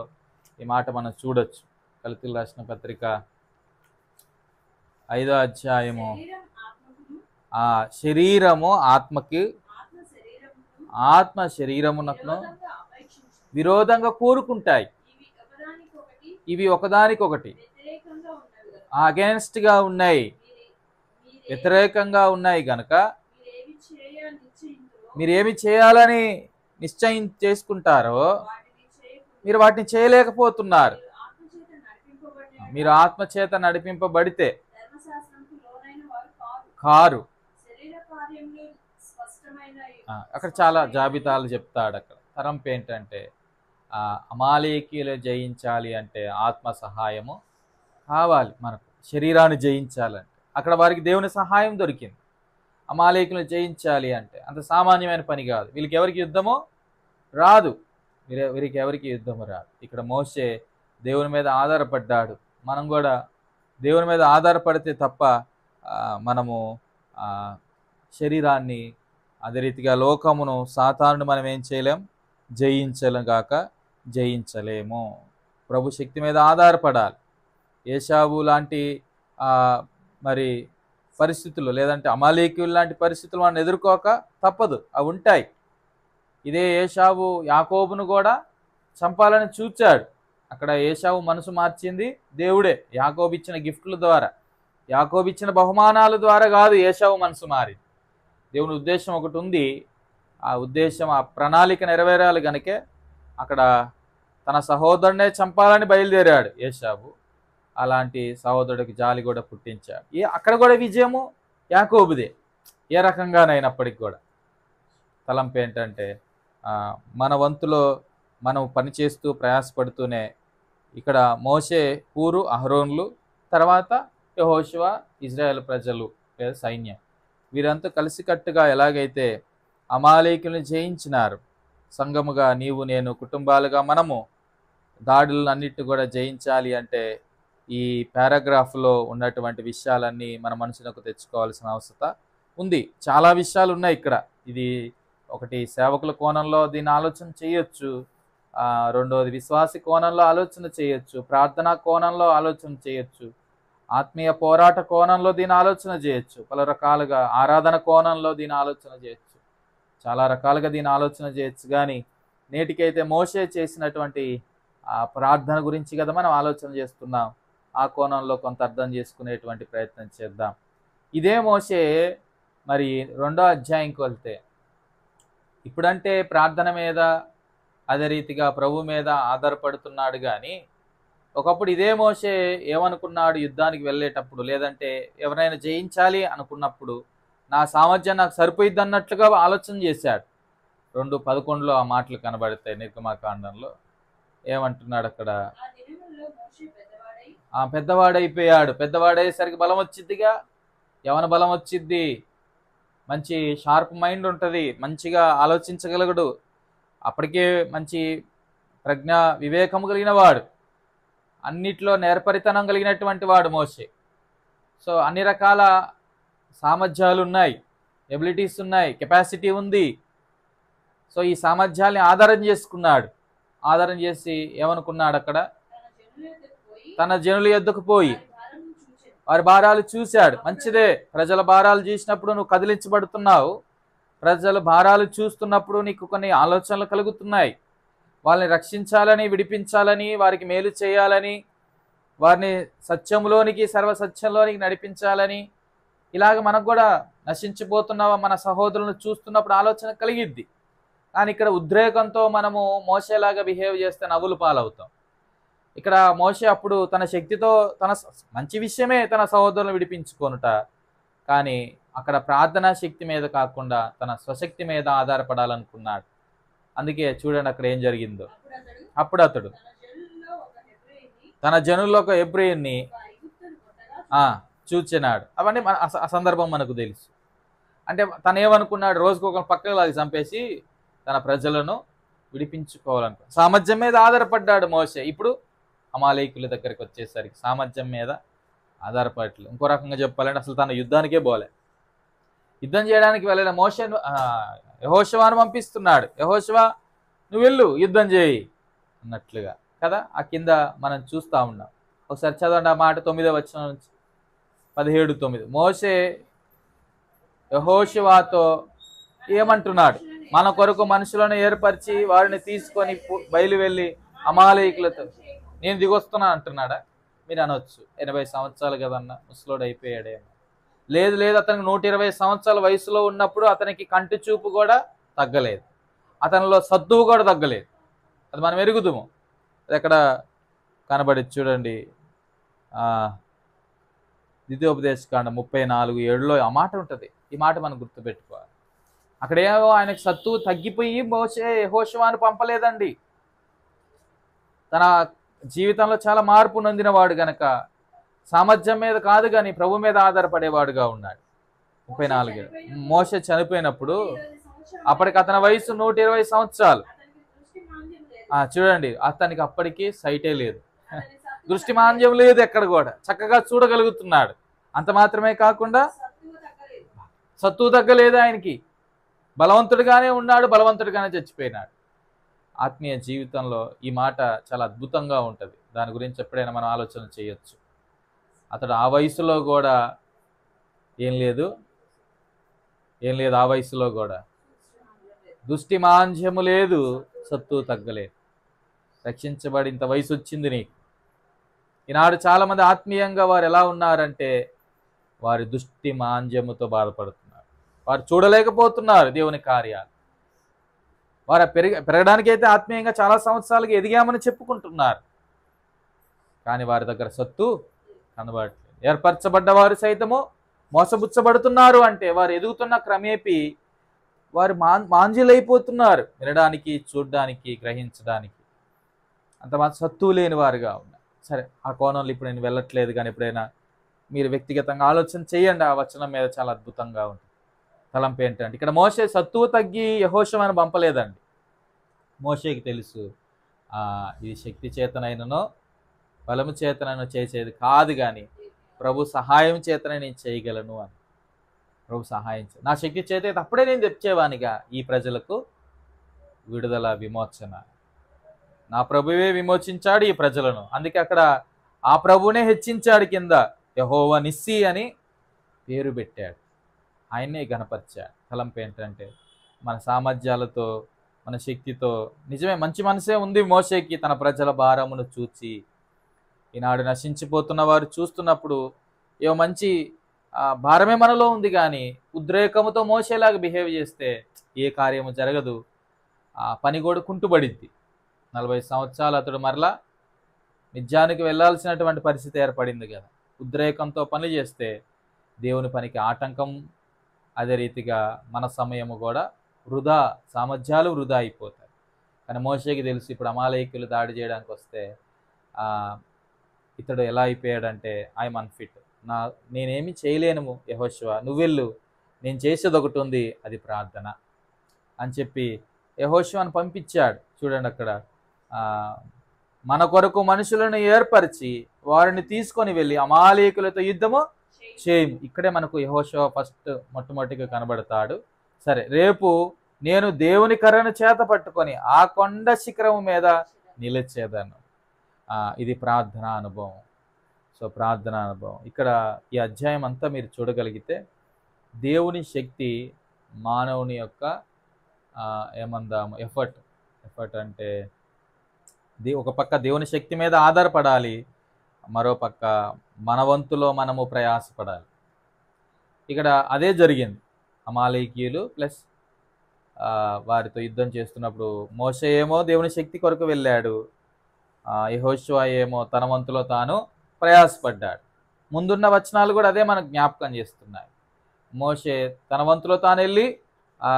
ఈ మాట మనం చూడొచ్చు. గలతీయులు రాసిన పత్రిక 5వ అధ్యాయము. శరీరము ఆత్మకి, ఆత్మ శరీరమునకును విరోధంగా కోరుకుంటాయి. ఇవి ఒకదానికొకటి అగెన్స్ట్ గా ఉన్నాయి, వ్యతిరేకంగా ఉన్నాయి. గనక మీరేమి చేయాలని నిశ్చయం చేసుకుంటారో మీరు వాటిని చేయలేకపోతున్నారు. మీరు ఆత్మచేత నడిపింపబడితే కారు. అక్కడ చాలా జాబితాలు చెప్తాడు. అక్కడ తరంపు ఏంటంటే, అమాలేకీయులు జయించాలి అంటే ఆత్మ సహాయము కావాలి మనకు. శరీరాన్ని జయించాలంటే అక్కడ వారికి దేవుని సహాయం దొరికింది. అమాలేకీయులను జయించాలి అంటే అంత సామాన్యమైన పని కాదు. వీళ్ళకి ఎవరికి యుద్ధమో రాదు, వీరికి ఎవరికి యుద్ధము రాదు. ఇక్కడ మోషే దేవుని మీద ఆధారపడ్డాడు. మనం కూడా దేవుని మీద ఆధారపడితే తప్ప మనము శరీరాన్ని, అదే రీతిగా లోకమును, సాతానుని మనం ఏం చేయలేం? జయించలేము. ప్రభు శక్తి మీద ఆధారపడాలి. ఏశావు లాంటి మరి పరిస్థితులు, లేదంటే అమాలేకీయులు లాంటి పరిస్థితులు మనం ఎదుర్కోక తప్పదు, అవి ఉంటాయి. ఇదే ఏశావు యాకోబును కూడా చంపాలని చూచాడు. అక్కడ ఏశావు మనసు మార్చింది దేవుడే, యాకోబు ఇచ్చిన గిఫ్ట్ల ద్వారా, యాకోబు ఇచ్చిన బహుమానాల ద్వారా కాదు ఏశావు మనసు మారింది. దేవుని ఉద్దేశం ఒకటి ఉంది, ఆ ఉద్దేశం, ఆ ప్రణాళిక నెరవేరాలి గనుకే అక్కడ తన సహోదరునే చంపాలని బయలుదేరాడు ఏశావు. అలాంటి సహోదరుడికి జాలి కూడా పుట్టించాడు. అక్కడ కూడా విజయము యాకోబుదే, ఏ రకంగానైనప్పటికీ కూడా. తలంపు ఏంటంటే మన వంతులో మనం పనిచేస్తూ ప్రయాసపడుతూనే ఇక్కడ మోషే, హూరు, అహరోన్లు, తర్వాత యెహోషువ, ఇజ్రాయెల్ ప్రజలు లేదా సైన్యం, వీరంతా కలిసికట్టుగా ఎలాగైతే అమాలేకులను జయించినారు, సంఘముగా నీవు నేను కుటుంబాలుగా మనము దాడులను అన్నిటి కూడా జయించాలి అంటే ఈ పారాగ్రాఫ్లో ఉన్నటువంటి విషయాలన్నీ మన మనసులకు తెచ్చుకోవాల్సిన అవసరం ఉంది. చాలా విషయాలు ఉన్నాయి ఇక్కడ. ఇది ఒకటి సేవకుల కోణంలో దీన్ని ఆలోచన చేయొచ్చు, రెండవది విశ్వాసి కోణంలో ఆలోచన చేయొచ్చు, ప్రార్థనా కోణంలో ఆలోచన చేయొచ్చు, ఆత్మీయ పోరాట కోణంలో దీని ఆలోచన చేయొచ్చు, పలు రకాలుగా ఆరాధన కోణంలో దీని ఆలోచన చేయొచ్చు, చాలా రకాలుగా దీని ఆలోచన చేయొచ్చు. కానీ నేటికైతే మోషే చేసినటువంటి ఆ ప్రార్థన గురించి కదా మనం ఆలోచన చేస్తున్నాం. ఆ కోణంలో కొంత అర్థం చేసుకునేటువంటి ప్రయత్నం చేద్దాం. ఇదే మోషే మరి 2వ అధ్యాయంకి వెళ్తే, ఇప్పుడంటే ప్రార్థన మీద అదే రీతిగా ప్రభు మీద ఆధారపడుతున్నాడు. కానీ ఒకప్పుడు ఇదే మోషే ఏమనుకున్నాడు, యుద్ధానికి వెళ్ళేటప్పుడు లేదంటే ఎవరైనా జయించాలి అనుకున్నప్పుడు నా సామర్థ్యం నాకు సరిపోయిద్ది అన్నట్లుగా ఆలోచన చేశాడు. 2:11 ఆ మాటలు కనబడతాయి నిర్గమాకాండంలో. ఏమంటున్నాడు అక్కడ, పెద్దవాడైపోయాడు, పెద్దవాడయ్యేసరికి బలం వచ్చిద్దిగా, యవన బలం వచ్చిద్ది, మంచి షార్ప్ మైండ్ ఉంటుంది, మంచిగా ఆలోచించగలగడు, అప్పటికే మంచి ప్రజ్ఞ వివేకము కలిగిన వాడు, అన్నిట్లో నేర్పరితనం కలిగినటువంటి వాడు మోషే. సో అన్ని రకాల సామర్థ్యాలు ఉన్నాయి, ఎబిలిటీస్ ఉన్నాయి, కెపాసిటీ ఉంది. సో ఈ సామర్థ్యాల్ని ఆధారం చేసుకున్నాడు. ఆధారం చేసి ఏమనుకున్నాడు అక్కడ, తన జనుల యొద్దకు పోయి వారి భారాలు చూశాడు. మంచిదే, ప్రజల భారాలు చూసినప్పుడు నువ్వు కదిలించబడుతున్నావు, ప్రజల భారాలు చూస్తున్నప్పుడు నీకు కొన్ని ఆలోచనలు కలుగుతున్నాయి. వాళ్ళని రక్షించాలని, విడిపించాలని, వారికి మేలు చేయాలని, వారిని సత్యంలోనికి, సర్వసత్యంలోనికి నడిపించాలని, ఇలాగ మనకు కూడా నశించిపోతున్న మన సహోదరులను చూస్తున్నప్పుడు ఆలోచన కలిగిద్ది. కానీ ఇక్కడ ఉద్రేకంతో మనము మోషేలాగా బిహేవ్ చేస్తే నవ్వులు పాలవుతాం. ఇక్కడ మోషే అప్పుడు తన శక్తితో, తన మంచి విషయమే తన సహోదరులను విడిపించుకొనుట, కానీ అక్కడ ప్రార్థనా శక్తి మీద కాకుండా తన స్వశక్తి మీద ఆధారపడాలనుకున్నాడు. అందుకే చూడండి అక్కడ ఏం జరిగిందో. అప్పుడు అతడు తన జనుల్లో ఒక హెబ్రీయుని చూచినాడు. అవన్నీ ఆ సందర్భం మనకు తెలుసు. అంటే తను ఏమనుకున్నాడు, రోజుకు ఒక పక్కకు లాగి చంపేసి తన ప్రజలను విడిపించుకోవాలనుకో, సామర్థ్యం మీద ఆధారపడ్డాడు మోషే. ఇప్పుడు అమాలేకుల దగ్గరికి వచ్చేసరికి సామర్థ్యం మీద ఆధారపడట్లేదు. ఇంకో రకంగా చెప్పాలంటే అసలు తన యుద్ధానికే పోలే, యుద్ధం చేయడానికి వెళ్ళిన మోషేను యెహోషువను పంపిస్తున్నాడు. యెహోషువ నువ్వు వెళ్ళు యుద్ధం చేయి అన్నట్లుగా కదా. ఆ కింద మనం చూస్తూ ఉన్నాం. ఒకసారి చదవండి ఆ మాట, 9వ వచనం నుంచి 17:9. మోషే యెహోషువతో ఏమంటున్నాడు, మన కొరకు మనుషులను ఏర్పరిచి వారిని తీసుకొని బయలు వెళ్ళి అమాలేకులతో నేను దిగొస్తున్నా అంటున్నాడా? మీరు అనొచ్చు, 80 సంవత్సరాలు కదన్నా, ముసలోడు అయిపోయాడేమో. లేదు లేదు, అతనికి 120 సంవత్సరాల వయసులో ఉన్నప్పుడు అతనికి కంటి చూపు కూడా తగ్గలేదు, అతనిలో సత్తువు కూడా తగ్గలేదు. అది మనం ఎరుగుదుము. అది ఎక్కడ కనబడి చూడండి, ద్వితీయోపదేశకాండం 34:7లో ఆ మాట ఉంటుంది. ఈ మాట మనం గుర్తుపెట్టుకోవాలి. అక్కడేమో ఆయనకు సత్తువు తగ్గిపోయి మోషే యెహోషువను పంపలేదండి. తన జీవితంలో చాలా మార్పు నొందినవాడు గనక సామర్థ్యం మీద కాదు కానీ ప్రభు మీద ఆధారపడేవాడుగా ఉన్నాడు. 34 మోషే చనిపోయినప్పుడు అప్పటికి అతని వయసు 120 సంవత్సరాలు. చూడండి, అతనికి అప్పటికి సైటే లేదు, దృష్టి మాంద్యం లేదు, ఎక్కడ కూడా చక్కగా చూడగలుగుతున్నాడు. అంత మాత్రమే కాకుండా సత్తువు తగ్గలేదు ఆయనకి, బలవంతుడిగానే ఉన్నాడు, బలవంతుడిగానే చచ్చిపోయినాడు. ఆత్మీయ జీవితంలో ఈ మాట చాలా అద్భుతంగా ఉంటుంది. దాని గురించి ఎప్పుడైనా మనం ఆలోచన చేయొచ్చు. అతడు ఆ వయసులో కూడా ఏం లేదు, ఏం లేదు. ఆ వయసులో కూడా దుష్టి మాంద్యము లేదు, సత్తు తగ్గలేదు. రక్షించబడి ఇంత వయసు వచ్చింది నీకు. ఈనాడు చాలా మంది ఆత్మీయంగా వారు ఎలా ఉన్నారంటే వారి దుష్టి మాంద్యముతో బాధపడుతున్నారు. వారు చూడలేకపోతున్నారు దేవుని కార్యాలు. వారు పెరగడానికైతే ఆత్మీయంగా చాలా సంవత్సరాలుగా ఎదిగామని చెప్పుకుంటున్నారు, కానీ వారి దగ్గర సత్తు కనబడట్లేదు. ఏర్పరచబడ్డవారు సైతము మోసపుచ్చబడుతున్నారు. అంటే వారు ఎదుగుతున్న క్రమేపీ వారు మాంజీలైపోతున్నారు, వినడానికి, చూడడానికి, గ్రహించడానికి. అంతమంది సత్తు లేని వారుగా ఉన్నారు. సరే, ఆ కోణంలో ఇప్పుడు నేను వెళ్ళట్లేదు, కానీ ఎప్పుడైనా మీరు వ్యక్తిగతంగా ఆలోచన చేయండి. ఆ వచనం మీద చాలా అద్భుతంగా ఉంటుంది. తలంపు ఏంటంటే ఇక్కడ మోషే సత్తువు తగ్గి యెహోషువను పంపలేదండి. మోషేకి తెలుసు ఇది శక్తి చేతనైననో బలము చేతనైనా చేసేది కాదు, కానీ ప్రభు సహాయం చేతనే నేను చేయగలను అని. ప్రభు సహాయం నా శక్తి చేత అప్పుడే నేను తెచ్చేవానిగా ఈ ప్రజలకు విడుదల, విమోచన. నా ప్రభువే విమోచించాడు ఈ ప్రజలను. అందుకే అక్కడ ఆ ప్రభువునే హెచ్చించాడు, కింద యెహోవా నిస్సి అని పేరు పెట్టాడు, ఆయన్నే గణపరిచాడు. తలంపు ఏంటంటే మన సామర్థ్యాలతో, మన శక్తితో, నిజమే మంచి మనసే ఉంది మోషేకి, తన ప్రజల భారమును చూచి. ఈనాడు నశించిపోతున్న వారు చూస్తున్నప్పుడు ఏమో మంచి భారమే మనలో ఉంది, కానీ ఉద్రేకముతో మోసేలాగా బిహేవ్ చేస్తే ఏ కార్యము జరగదు. పని కూడా కుంటుబడిద్ది. 40 సంవత్సరాలు అతడు మరలా మిద్యానికి వెళ్లాల్సినటువంటి పరిస్థితి ఏర్పడింది కదా. ఉద్రేకంతో పని చేస్తే దేవుని పనికి ఆటంకం. అదే రీతిగా మన సమయము కూడా వృధా, సామర్థ్యాలు వృధా అయిపోతాయి. కానీ మోషేకి తెలుసు, ఇప్పుడు అమాలేకీయులు దాడి చేయడానికి వస్తే ఇతడు ఎలా అయిపోయాడంటే ఐఎమ్ అన్ఫిట్, నేనేమి చేయలేను యెహోషువ, నువ్వెళ్ళు, నేను చేసేది ఒకటి ఉంది, అది ప్రార్థన అని చెప్పి యెహోషువను పంపించాడు. చూడండి అక్కడ మన కొరకు మనుషులను ఏర్పరిచి వారిని తీసుకొని వెళ్ళి అమాలేకులతో యుద్ధము చేయం. ఇక్కడే మనకు యెహోషువ మొట్టమొదటిగా కనబడతాడు. సరే, రేపు నేను దేవుని కర్రను చేత పట్టుకొని ఆ కొండ శిఖరము మీద నిలిచేదను. ఇది ప్రార్థనా అనుభవం. సో ప్రార్థనా అనుభవం ఇక్కడ ఈ అధ్యాయం అంతా మీరు చూడగలిగితే దేవుని శక్తి మానవుని యొక్క ఏమందాము ఎఫర్ట్ అంటే ఒక పక్క దేవుని శక్తి మీద ఆధారపడాలి, మరో పక్క మన వంతులో మనము ప్రయాసపడాలి. ఇక్కడ అదే జరిగింది. అమాలేకీయులు ప్లస్ వారితో యుద్ధం చేస్తున్నప్పుడు మోషే ఏమో దేవుని శక్తి కొరకు వెళ్ళాడు, యెహోషువ ఏమో తన వంతులో తాను ప్రయాసపడ్డాడు. ముందున్న వచనాలు కూడా అదే మనకు జ్ఞాపకం చేస్తున్నాయి. మోషే తన వంతులో తాను వెళ్ళి ఆ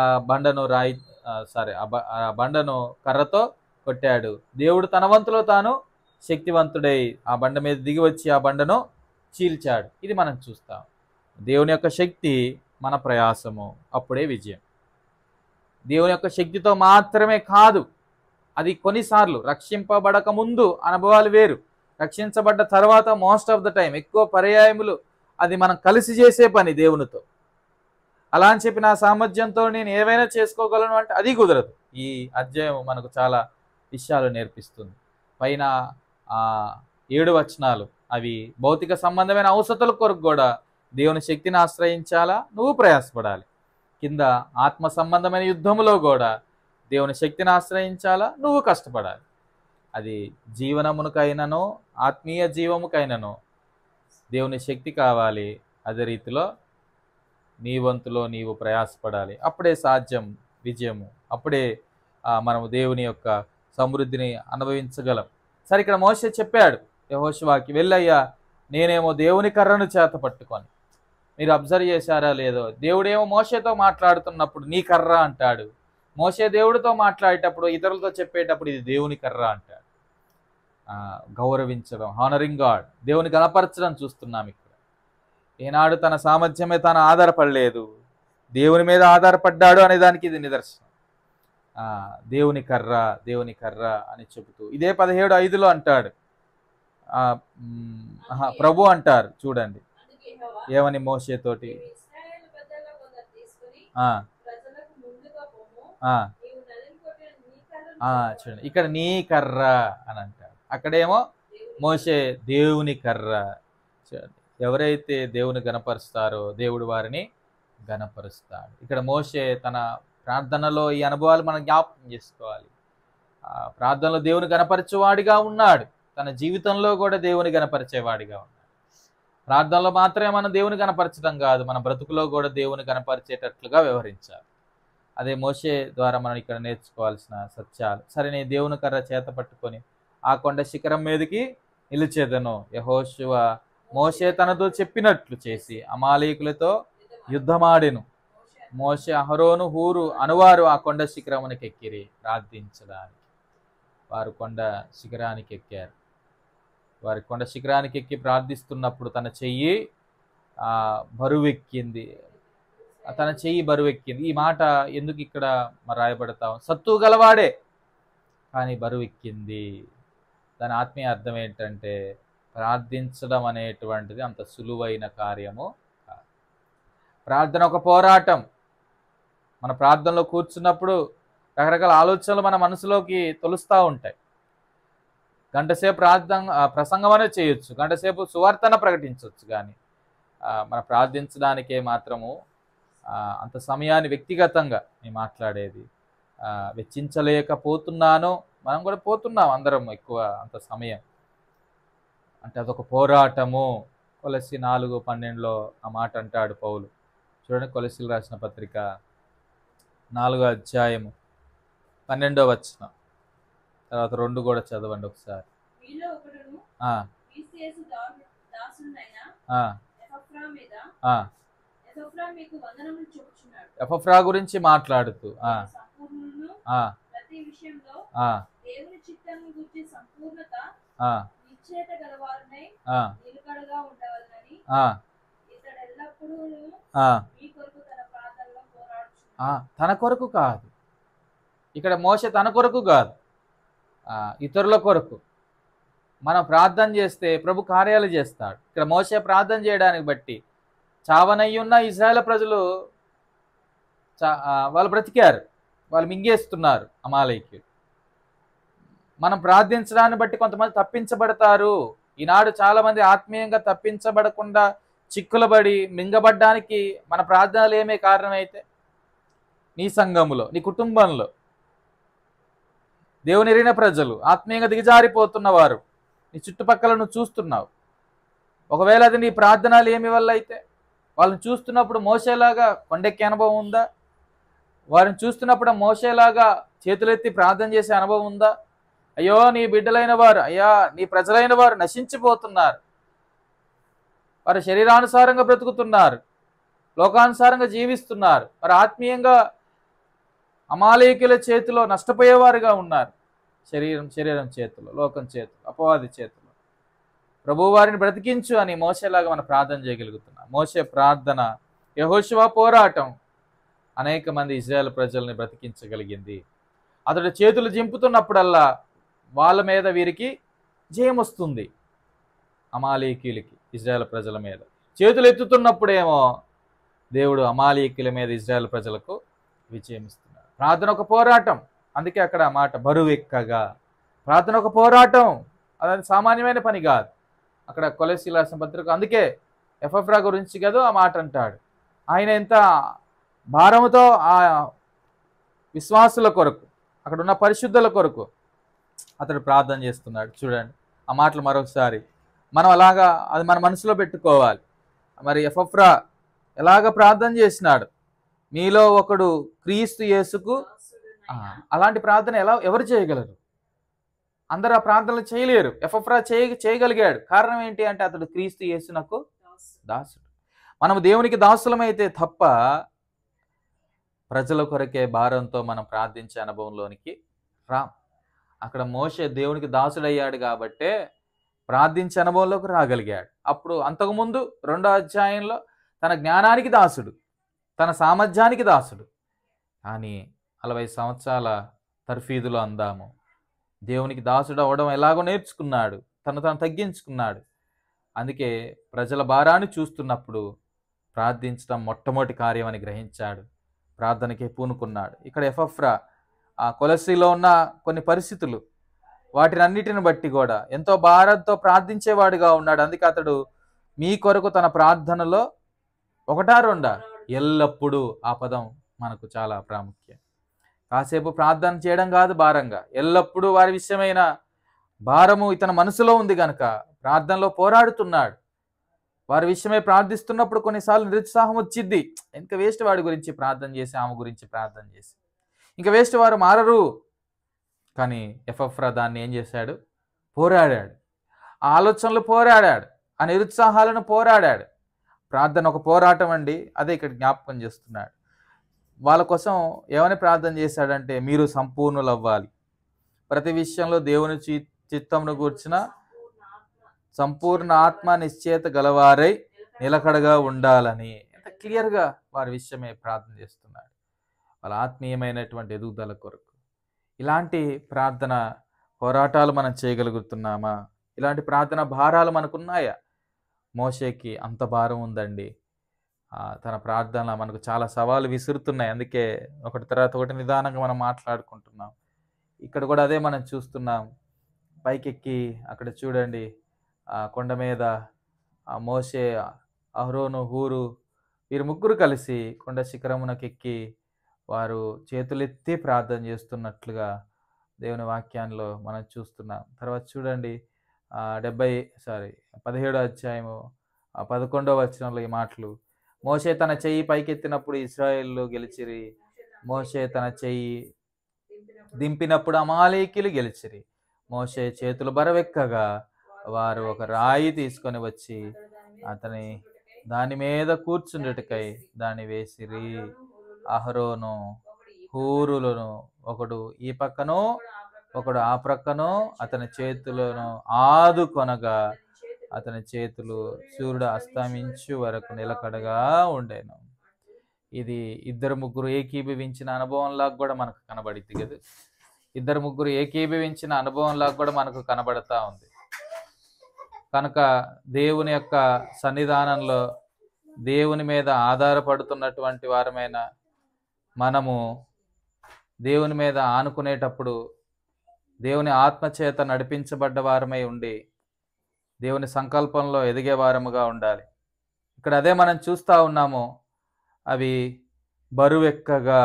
బండను కర్రతో కొట్టాడు. దేవుడు తన వంతులో తాను శక్తివంతుడై ఆ బండ మీద దిగి వచ్చి ఆ బండను చీల్చాడు. ఇది మనం చూస్తాం. దేవుని యొక్క శక్తి మన ప్రయాసము, అప్పుడే విజయం. దేవుని యొక్క శక్తితో మాత్రమే కాదు, అది కొన్నిసార్లు రక్షింపబడక ముందు అనుభవాలు వేరు, రక్షించబడ్డ తర్వాత మోస్ట్ ఆఫ్ ద టైం ఎక్కువ పర్యాయములు అది మనం కలిసి చేసే పని దేవునితో. అలా అని చెప్పి నా సామర్థ్యంతో నేను ఏవైనా చేసుకోగలను అంటే అది కుదరదు. ఈ అధ్యాయం మనకు చాలా విషయాలు నేర్పిస్తుంది. పైన 7 వచనాలు అవి భౌతిక సంబంధమైన అవసరాల కొరకు కూడా దేవుని శక్తిని ఆశ్రయించాలా, నువ్వు ప్రయాసపడాలి. కింద ఆత్మ సంబంధమైన యుద్ధములో కూడా దేవుని శక్తిని ఆశ్రయించాలా, నువ్వు కష్టపడాలి. అది జీవనమునకైనను ఆత్మీయ జీవముకైనను దేవుని శక్తి కావాలి. అదే రీతిలో నీ వంతులో నీవు ప్రయాసపడాలి. అప్పుడే సాధ్యం విజయము, అప్పుడే మనము దేవుని యొక్క సమృద్ధిని అనుభవించగలం. సరే, ఇక్కడ మోషే చెప్పాడు యెహోషువకి, వెళ్ళయ్యా, నేనేమో దేవుని కర్రను చేత పట్టుకొని. మీరు అబ్జర్వ్ చేశారా లేదో, దేవుడేమో మోషేతో మాట్లాడుతున్నప్పుడు నీ కర్ర అంటాడు, మోషే దేవుడితో మాట్లాడేటప్పుడు ఇతరులతో చెప్పేటప్పుడు ఇది దేవుని కర్ర అంటాడు. గౌరవించడం, హానరింగ్ గాడ్, దేవుని గణపరచడం చూస్తున్నాం ఇక్కడ. ఈనాడు తన సామర్థ్యమే తాను ఆధారపడలేదు, దేవుని మీద ఆధారపడ్డాడు అనే దానికి ఇది నిదర్శనం. దేవుని కర్ర, దేవుని కర్ర అని చెబుతూ ఇదే 17:5 అంటాడు. ప్రభు అంటారు చూడండి ఏమని మోషేతోటి, చూడండి ఇక్కడ నీ కర్ర అని అంటాడు, అక్కడేమో మోషే దేవుని కర్ర. చూడండి ఎవరైతే దేవుని గణపరుస్తారో దేవుడు వారిని గణపరుస్తాడు. ఇక్కడ మోషే తన ప్రార్థనలో ఈ అనుభవాలు మనం జ్ఞాపకం చేసుకోవాలి. ప్రార్థనలో దేవుని గణపరిచేవాడిగా ఉన్నాడు, తన జీవితంలో కూడా దేవుని గణపరిచేవాడిగా ఉన్నాడు. ప్రార్థనలో మాత్రమే మనం దేవుని కనపరచడం కాదు, మన బ్రతుకులో కూడా దేవుని కనపరిచేటట్లుగా వ్యవహరించాలి. అదే మోషే ద్వారా మనం ఇక్కడ నేర్చుకోవాల్సిన సత్యాలు. సరే, నేను దేవుని కర్ర చేత పట్టుకొని ఆ కొండ శిఖరం మీదకి నిలిచేదను. యెహోషువ మోషే తనతో చెప్పినట్లు చేసి అమాలేకులతో యుద్ధమాడెను. మోషే, అహరోను, హూరు అనువారు ఆ కొండ శిఖరమునికి ఎక్కిరి ప్రార్థించడానికి. వారు కొండ శిఖరానికి ఎక్కారు. వారి కొండ శిఖరానికి ఎక్కి ప్రార్థిస్తున్నప్పుడు తన చెయ్యి బరువెక్కింది. తన చెయ్యి బరువెక్కింది. ఈ మాట ఎందుకు ఇక్కడ రాయబడతాం? సత్తు గలవాడే కానీ బరువెక్కింది. దాని ఆత్మీయ అర్థం ఏంటంటే, ప్రార్థించడం అనేటువంటిది అంత సులువైన కార్యము కాదు. ప్రార్థన ఒక పోరాటం. మన ప్రార్థనలో కూర్చున్నప్పుడు రకరకాల ఆలోచనలు మన మనసులోకి తొలుస్తూ ఉంటాయి. గంటసేపు ప్రసంగం అనేది చేయొచ్చు, గంటసేపు సువార్తన ప్రకటించవచ్చు, కానీ మన ప్రార్థించడానికే మాత్రము అంత సమయాన్ని వ్యక్తిగతంగా నేను మాట్లాడేది వెచ్చించలేకపోతున్నాను. మనం కూడా పోతున్నాం అందరం ఎక్కువ అంత సమయం. అంటే అదొక పోరాటము. కొలస్సీ 4:12 ఆ మాట అంటాడు పౌలు. చూడండి, కొలస్సీలు రాసిన పత్రిక 4వ అధ్యాయము 12వ వచనం, తర్వాత 2 కూడా చదవండి ఒకసారి. ఎపఫ్రా గురించి మాట్లాడుతూ తన కొరకు కాదు, ఇక్కడ మోషే తన కొరకు కాదు, ఇతరుల కొరకు. మనం ప్రార్థన చేస్తే ప్రభు కార్యాలు చేస్తాడు. ఇక్కడ మోషే ప్రార్థన చేయడానికి బట్టి చావనయ్యున్న ఇశ్రాయేలు ప్రజలు వాళ్ళు బ్రతికారు, వాళ్ళు మింగేస్తున్నారు అమాలేకీయులు. మనం ప్రార్థించడాన్ని బట్టి కొంతమంది తప్పించబడతారు. ఈనాడు చాలా మంది ఆత్మీయంగా తప్పించబడకుండా చిక్కులబడి మింగబడ్డానికి మన ప్రార్థనలు ఏమే కారణమైతే, నీ సంఘములో, నీ కుటుంబంలో దేవుని ఎరిగిన ప్రజలు ఆత్మీయంగా దిగజారిపోతున్నవారు నీ చుట్టుపక్కల నువ్వు చూస్తున్నావు. ఒకవేళ అది నీ ప్రార్థనలు ఏమి వల్ల అయితే, వాళ్ళని చూస్తున్నప్పుడు మోషేలాగా కొండెక్కే అనుభవం ఉందా? వారిని చూస్తున్నప్పుడు మోషేలాగా చేతులెత్తి ప్రార్థన చేసే అనుభవం ఉందా? అయ్యో, నీ బిడ్డలైన వారు, అయ్యా నీ ప్రజలైన వారు నశించిపోతున్నారు, వారు శరీరానుసారంగా బ్రతుకుతున్నారు, లోకానుసారంగా జీవిస్తున్నారు, వారు ఆత్మీయంగా అమాలేకీయుల చేతిలో నష్టపోయేవారుగా ఉన్నారు. శరీరం చేతిలో, లోకం చేతిలో, అపవాది చేతిలో. ప్రభువు వారిని బ్రతికించు అని మోషేలాగా మనం ప్రార్థన చేయగలుగుతున్నాం. మోషే ప్రార్థన, యెహోషువ పోరాటం అనేక మంది ఇశ్రాయేలు ప్రజల్ని బ్రతికించగలిగింది. అతడు చేతులు జింపుతున్నప్పుడల్లా వాళ్ళ మీద వీరికి జయం వస్తుంది. అమాలేకీయులకి, ఇశ్రాయేలు ప్రజల మీద. చేతులు ఎత్తుతున్నప్పుడేమో దేవుడు అమాలేకీయుల మీద ఇశ్రాయేలు ప్రజలకు విజయం ఇస్తున్నాడు. ప్రార్థన ఒక పోరాటం. అందుకే అక్కడ ఆ మాట బరువెక్కగా. ప్రార్థన ఒక పోరాటం, అది సామాన్యమైన పని కాదు. అక్కడ కొలస్సీలు రాసిన పత్రిక అందుకే ఎపఫ్రా గురించి కదా ఆ మాట అంటాడు. ఆయన ఎంత భారముతో ఆ విశ్వాసుల కొరకు, అక్కడ ఉన్న పరిశుద్ధుల కొరకు అతడు ప్రార్థన చేస్తున్నాడు. చూడండి ఆ మాటలు మరొకసారి మనం అలాగా అది మన మనసులో పెట్టుకోవాలి. మరి ఎపఫ్రా ఎలాగ ప్రార్థన చేసినాడు? మీలో ఒకడు క్రీస్తు యేసుకు. అలాంటి ప్రార్థన ఎవరు చేయగలరు? అందరూ ఆ ప్రార్థనలు చేయలేరు. ఎపఫ్రా చేయగలిగాడు. కారణం ఏంటి అంటే అతడు క్రీస్తు యేసునకు దాసుడు. మనము దేవునికి దాసులమైతే తప్ప ప్రజల కొరకే భారంతో మనం ప్రార్థించే అనుభవంలోనికి రాం. అక్కడ మోషే దేవునికి దాసుడయ్యాడు కాబట్టే ప్రార్థించే అనుభవంలోకి రాగలిగాడు. అప్పుడు అంతకుముందు 2వ అధ్యాయంలో తన జ్ఞానానికి దాసుడు, తన సామర్థ్యానికి దాసుడు. కానీ 40 సంవత్సరాల తర్ఫీదులో అందాము, దేవునికి దాసుడు అవ్వడం ఎలాగో నేర్చుకున్నాడు, తను తగ్గించుకున్నాడు. అందుకే ప్రజల భారాన్ని చూస్తున్నప్పుడు ప్రార్థించడం మొట్టమొదటి కార్యం అని గ్రహించాడు. ప్రార్థనకే పూనుకున్నాడు. ఇక్కడ ఎపఫ్రా ఆ కొలస్సీలో ఉన్న కొన్ని పరిస్థితులు, వాటిని అన్నిటిని బట్టి కూడా ఎంతో భారంతో ప్రార్థించేవాడుగా ఉన్నాడు. అందుకే అతడు మీ కొరకు తన ప్రార్థనలో ఒకటా రెండా, ఎల్లప్పుడూ. ఆ పదం మనకు చాలా ప్రాముఖ్యం. కాసేపు ప్రార్థన చేయడం కాదు భారంగా, ఎల్లప్పుడూ వారి విషయమైన భారము ఇతని మనసులో ఉంది గనక ప్రార్థనలో పోరాడుతున్నాడు. వారి విషయమై ప్రార్థిస్తున్నప్పుడు కొన్నిసార్లు నిరుత్సాహం వచ్చిద్ది. ఇంకా వేస్ట్ వాడి గురించి ప్రార్థన చేసి, ఆమె గురించి ప్రార్థన చేసి, ఇంకా వేస్ట్ వారు మారరు. కానీ ఎపఫ్రా దాన్ని ఏం చేశాడు? పోరాడాడు. ఆ ఆలోచనలు పోరాడాడు, ఆ నిరుత్సాహాలను పోరాడాడు. ప్రార్థన ఒక పోరాటం అండి. అదే ఇక్కడ జ్ఞాపకం చేస్తున్నాడు. వాళ్ళ కోసం ఏమని ప్రార్థన చేశాడంటే, మీరు సంపూర్ణులు అవ్వాలి, ప్రతి విషయంలో దేవుని చిత్తమును గూర్చిన సంపూర్ణ ఆత్మ నిశ్చయత గలవారై నిలకడగా ఉండాలని. ఎంత క్లియర్గా వారి విషయమే ప్రార్థన చేస్తున్నాడు, వాళ్ళ ఆత్మీయమైనటువంటి ఎదుగుదల కొరకు. ఇలాంటి ప్రార్థన పోరాటాలు మనం చేయగలుగుతున్నామా? ఇలాంటి ప్రార్థన భారాలు మనకున్నాయా? మోషేకి అంత భారం ఉందండి. తన ప్రార్థన మనకు చాలా సవాలు విసురుతున్నాయి. అందుకే ఒకటి తర్వాత ఒకటి నిదానంగా మనం మాట్లాడుకుంటున్నాం. ఇక్కడ కూడా అదే మనం చూస్తున్నాం. పైకెక్కి అక్కడ చూడండి, కొండ మీద మోషే, అహరోను, హూరు వీరు ముగ్గురు కలిసి కొండ శిఖరమునకెక్కి వారు చేతులెత్తి ప్రార్థన చేస్తున్నట్లుగా దేవుని వాక్యాల్లో మనం చూస్తున్నాం. తర్వాత చూడండి 17వ అధ్యాయము 11వ వచనంలో ఈ మాటలు, మోషే తన చెయ్యి పైకెత్తినప్పుడు ఇశ్రాయేలు గెలిచిరి, మోషే తన చెయ్యి దింపినప్పుడు అమాలేకీయులు గెలిచిరి. మోషే చేతులు బరవెక్కగా వారు ఒక రాయి తీసుకొని వచ్చి అతని దాని మీద కూర్చుండుటకై దాన్ని వేసిరి. అహరోను, హూరులను ఒకడు ఈ పక్కనో ఒకడు ఆ ప్రక్కనో అతని చేతులను ఆదుకొనగా అతని చేతులు సూర్యుడు అస్తమించు వరకు నిలకడగా ఉండేను. ఇది ఇద్దరు ముగ్గురు ఏకీభవించిన అనుభవంలాగా కూడా మనకు కనబడిద్ది కదా. ఇద్దరు ముగ్గురు ఏకీభవించిన అనుభవంలాగా కూడా మనకు కనబడతా ఉంది. కనుక దేవుని యొక్క సన్నిధానంలో దేవుని మీద ఆధారపడుతున్నటువంటి వారమైన మనము దేవుని మీద ఆనుకునేటప్పుడు దేవుని ఆత్మచేత నడిపించబడ్డ వారమై ఉండి దేవుని సంకల్పంలో ఎదిగే వారముగా ఉండాలి. ఇక్కడ అదే మనం చూస్తూ ఉన్నాము. అవి బరువెక్కగా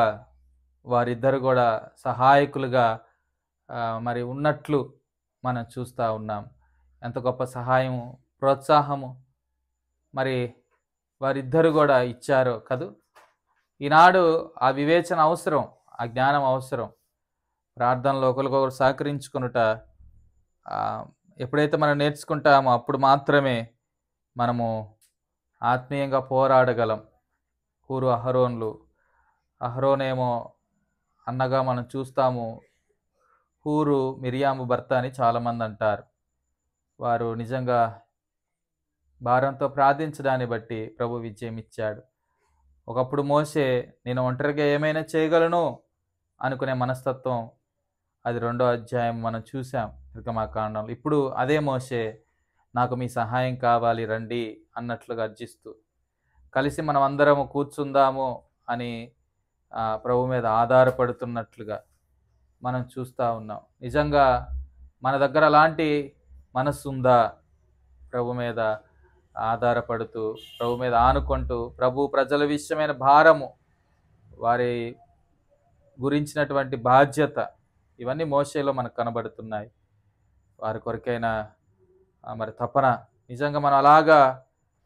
వారిద్దరు కూడా సహాయకులుగా మరి ఉన్నట్లు మనం చూస్తూ ఉన్నాం. ఎంత గొప్ప సహాయము, ప్రోత్సాహము మరి వారిద్దరు కూడా ఇచ్చారో కదూ. ఈనాడు ఆ వివేచన అవసరం, ఆ జ్ఞానం అవసరం. ప్రార్థనలో ఒకరికొకరు సహకరించుకునుట ఎప్పుడైతే మనం నేర్చుకుంటామో అప్పుడు మాత్రమే మనము ఆత్మీయంగా పోరాడగలం. హూరు, అహరోన్లు, అహరోనేమో అన్నగా మనం చూస్తాము, హూరు మిరియాము భర్త అని చాలామంది అంటారు. వారు నిజంగా భారంతో ప్రార్థించడాన్ని బట్టి ప్రభు విజయం ఇచ్చాడు. ఒకప్పుడు మోషే నేను ఒంటరిగా ఏమైనా చేయగలను అనుకునే మనస్తత్వం, అది 2వ అధ్యాయం మనం చూసాం నిర్గమకాండంలో. ఇప్పుడు అదే మోషే నాకు మీ సహాయం కావాలి రండి అన్నట్లుగా అర్జిస్తూ కలిసి మనం అందరము కూర్చుందాము అని ప్రభు మీద ఆధారపడుతున్నట్లుగా మనం చూస్తూ ఉన్నాం. నిజంగా మన దగ్గర అలాంటి మనస్సు ఉందా? ప్రభు మీద ఆధారపడుతూ, ప్రభు మీద ఆనుకుంటూ, ప్రభు ప్రజల విషయమైన భారము, వారి గురించినటువంటి బాధ్యత, ఇవన్నీ మోషేలో మనకు కనబడుతున్నాయి. వారి కొరకైనా మరి తపన, నిజంగా మనం అలాగా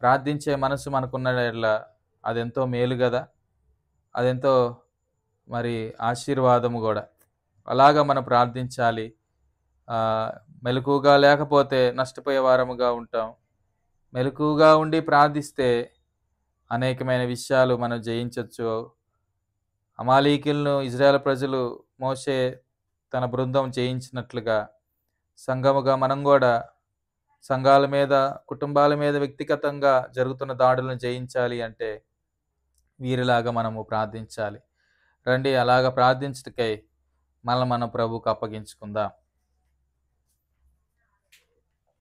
ప్రార్థించే మనసు మనకున్న అదెంతో మేలు కదా, అదెంతో మరి ఆశీర్వాదము కూడా. అలాగా మనం ప్రార్థించాలి. మెలకుగా లేకపోతే నష్టపోయే వారముగా ఉంటాం. మెలకుగా ఉండి ప్రార్థిస్తే అనేకమైన విషయాలు మనం జయించవచ్చు. అమాలీకులను ఇజ్రాయేల్ ప్రజలు మోషే తన బృందం జయించినట్లుగా సంఘముగా మనం కూడా సంఘాల మీద, కుటుంబాల మీద వ్యక్తిగతంగా జరుగుతున్న దాడులను జయించాలి అంటే వీరిలాగా మనము ప్రార్థించాలి. రండి అలాగా ప్రార్థించటకై మనం ప్రభువుకు అప్పగించుకుందాం.